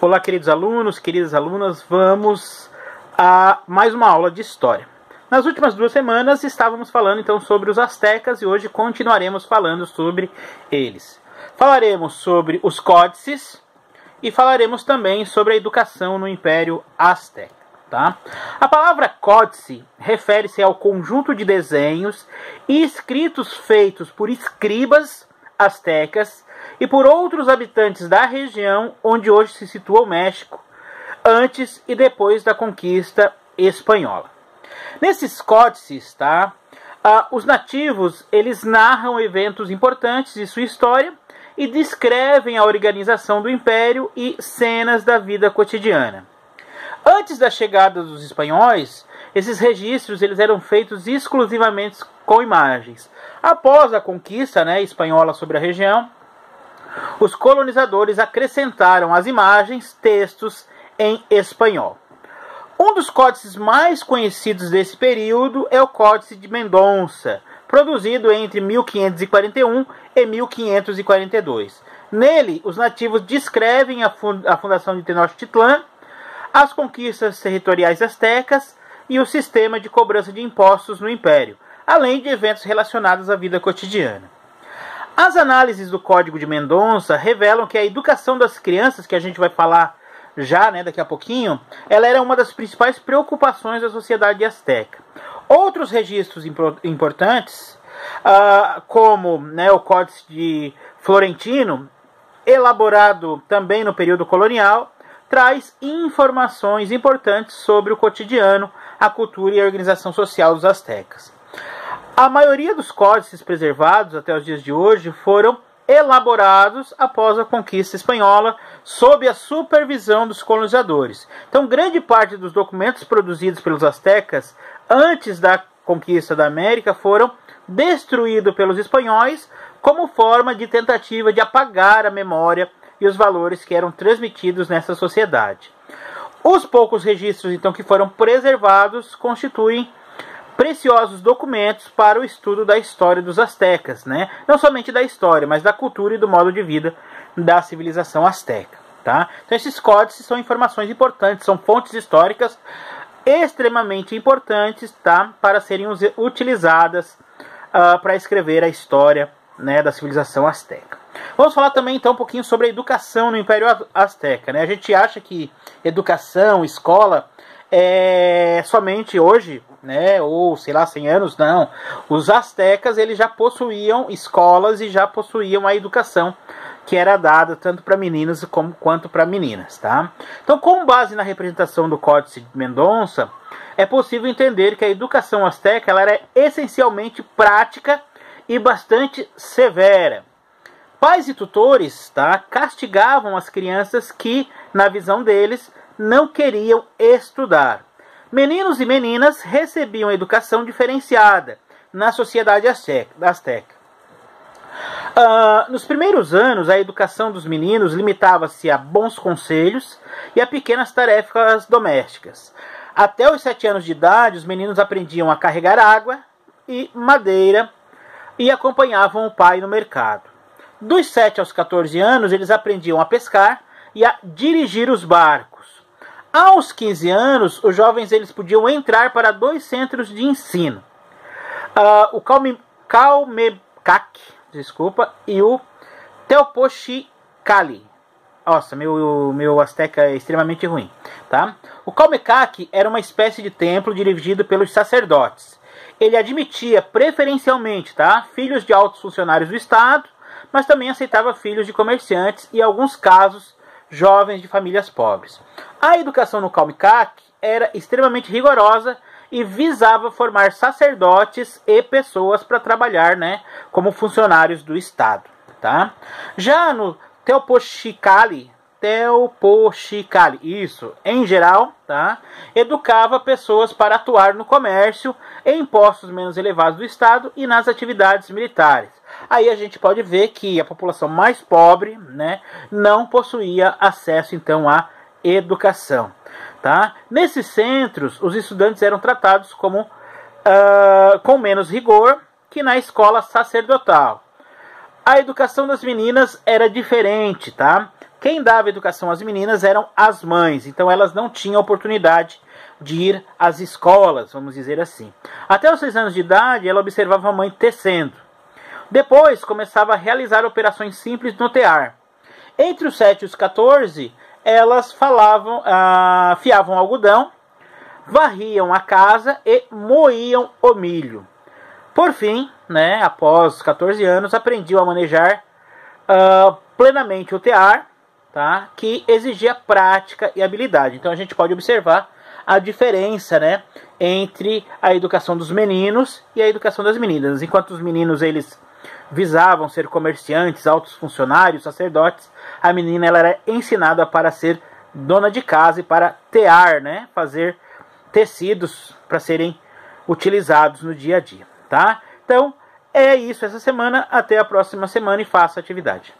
Olá, queridos alunos, queridas alunas, vamos a mais uma aula de História. Nas últimas 2 semanas estávamos falando então sobre os astecas e hoje continuaremos falando sobre eles. Falaremos sobre os códices e falaremos também sobre a educação no Império Azteca. Tá? A palavra códice refere-se ao conjunto de desenhos e escritos feitos por escribas astecas e por outros habitantes da região onde hoje se situa o México, antes e depois da conquista espanhola. Nesses códices, os nativos eles narram eventos importantes de sua história e descrevem a organização do império e cenas da vida cotidiana. Antes da chegada dos espanhóis, esses registros eles eram feitos exclusivamente com imagens. Após a conquista espanhola sobre a região, os colonizadores acrescentaram às imagens textos em espanhol. Um dos códices mais conhecidos desse período é o Códice de Mendonça, produzido entre 1541 e 1542. Nele, os nativos descrevem a fundação de Tenochtitlán, as conquistas territoriais astecas e o sistema de cobrança de impostos no Império, além de eventos relacionados à vida cotidiana. As análises do Código de Mendonça revelam que a educação das crianças, que a gente vai falar já daqui a pouquinho, ela era uma das principais preocupações da sociedade asteca. Outros registros importantes, como o Códice de Florentino, elaborado também no período colonial, traz informações importantes sobre o cotidiano, a cultura e a organização social dos astecas. A maioria dos códices preservados até os dias de hoje foram elaborados após a conquista espanhola, sob a supervisão dos colonizadores. Então, grande parte dos documentos produzidos pelos astecas antes da conquista da América foram destruídos pelos espanhóis como forma de tentativa de apagar a memória e os valores que eram transmitidos nessa sociedade. Os poucos registros então que foram preservados constituem preciosos documentos para o estudo da história dos astecas, não somente da história, mas da cultura e do modo de vida da civilização asteca. Tá? Então esses códices são informações importantes, são fontes históricas extremamente importantes para serem utilizadas para escrever a história da civilização asteca. Vamos falar também então um pouquinho sobre a educação no Império Azteca. A gente acha que educação, escola é somente hoje, ou sei lá, 100 anos, não. Os astecas eles já possuíam escolas e já possuíam a educação que era dada tanto para meninos quanto para meninas. Tá? Então, com base na representação do Códice de Mendonça, é possível entender que a educação asteca ela era essencialmente prática e bastante severa. Pais e tutores castigavam as crianças que, na visão deles, não queriam estudar. Meninos e meninas recebiam educação diferenciada na sociedade asteca. Nos primeiros anos, a educação dos meninos limitava-se a bons conselhos e a pequenas tarefas domésticas. Até os 7 anos de idade, os meninos aprendiam a carregar água e madeira e acompanhavam o pai no mercado. Dos 7 aos 14 anos, eles aprendiam a pescar e a dirigir os barcos. Aos 15 anos, os jovens eles podiam entrar para 2 centros de ensino. O Calmecac, e o Teopochicali. Nossa, meu asteca é extremamente ruim. Tá? O Calmecac era uma espécie de templo dirigido pelos sacerdotes. Ele admitia preferencialmente filhos de altos funcionários do Estado, mas também aceitava filhos de comerciantes e, em alguns casos, jovens de famílias pobres. A educação no Calmecac era extremamente rigorosa e visava formar sacerdotes e pessoas para trabalhar como funcionários do Estado. Tá? Já no Teopochicali, isso, em geral, educava pessoas para atuar no comércio, em postos menos elevados do Estado e nas atividades militares. Aí a gente pode ver que a população mais pobre não possuía acesso então à educação. Tá? Nesses centros, os estudantes eram tratados com menos rigor que na escola sacerdotal. A educação das meninas era diferente, tá? Quem dava educação às meninas eram as mães, então elas não tinham oportunidade de ir às escolas, vamos dizer assim. Até os 6 anos de idade, ela observava a mãe tecendo. Depois, começava a realizar operações simples no tear. Entre os 7 e os 14, elas fiavam algodão, varriam a casa e moíam o milho. Por fim, né, após 14 anos, aprendiam a manejar plenamente o tear, tá, que exigia prática e habilidade. Então a gente pode observar a diferença, né, entre a educação dos meninos e a educação das meninas. Enquanto os meninos eles visavam ser comerciantes, altos funcionários, sacerdotes, a menina ela era ensinada para ser dona de casa e para tear, né, fazer tecidos para serem utilizados no dia a dia. Tá? Então, é isso essa semana. Até a próxima semana e faça atividade.